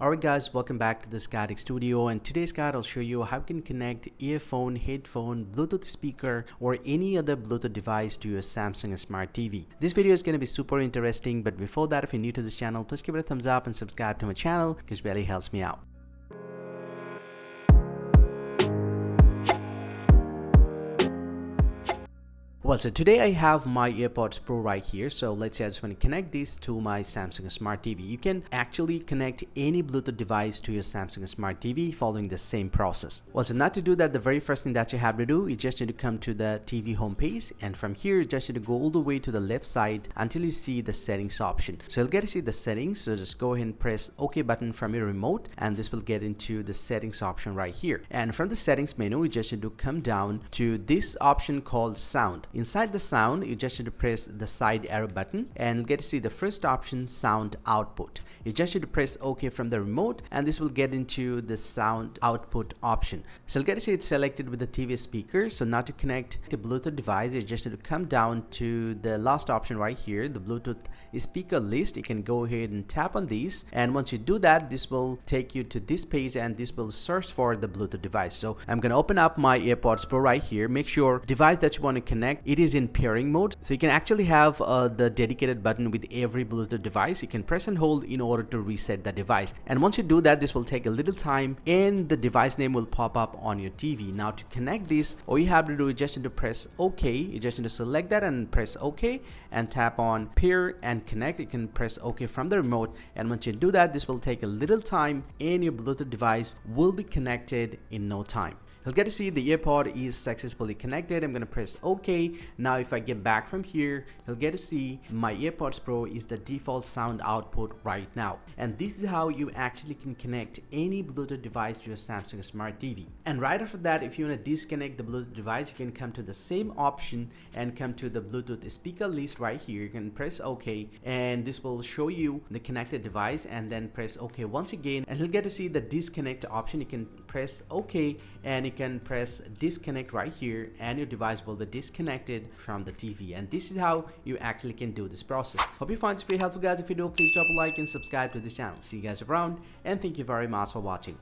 Alright guys, welcome back to the Scatic Studio, and today's guide I'll show you how you can connect earphone, headphone, Bluetooth speaker or any other Bluetooth device to your Samsung Smart TV. This video is going to be super interesting, but before that, if you're new to this channel, please give it a thumbs up and subscribe to my channel because it really helps me out. Well, so today I have my AirPods Pro right here. So let's say I just want to connect this to my Samsung Smart TV. You can actually connect any Bluetooth device to your Samsung Smart TV following the same process. Well, so now to do that, the very first thing that you have to do, you just need to come to the TV homepage, and from here you just need to go all the way to the left side until you see the settings option. So you'll get to see the settings. So just go ahead and press OK button from your remote, and this will get into the settings option right here. And from the settings menu, you just need to come down to this option called sound. Inside the sound, you just need to press the side arrow button and you'll get to see the first option, sound output. You just need to press OK from the remote, and this will get into the sound output option. So you'll get to see it's selected with the TV speaker. So now to connect the Bluetooth device, you just need to come down to the last option right here, the Bluetooth speaker list. You can go ahead and tap on these, and once you do that, this will take you to this page and this will search for the Bluetooth device. So I'm going to open up my AirPods Pro right here. Make sure device that you want to connect, it is in pairing mode. So you can actually have the dedicated button with every Bluetooth device. You can press and hold in order to reset the device, and once you do that, this will take a little time and the device name will pop up on your TV. Now to connect this, all you have to do is just need to press OK. You just need to select that and press OK and tap on pair and connect. You can press OK from the remote, and once you do that, this will take a little time and your Bluetooth device will be connected in no time. You'll get to see the AirPod is successfully connected. I'm going to press OK. Now if I get back from here, you'll get to see my AirPods Pro is the default sound output right now. And this is how you actually can connect any Bluetooth device to your Samsung Smart TV. And right after that, if you want to disconnect the Bluetooth device, you can come to the same option and come to the Bluetooth speaker list right here. You can press OK, and this will show you the connected device, and then press OK once again, and you'll get to see the disconnect option. You can press OK and you can press disconnect right here, and your device will be disconnected from the TV. And this is how you actually can do this process. Hope you find this very helpful, guys. If you do, please drop a like and subscribe to this channel. See you guys around, and thank you very much for watching.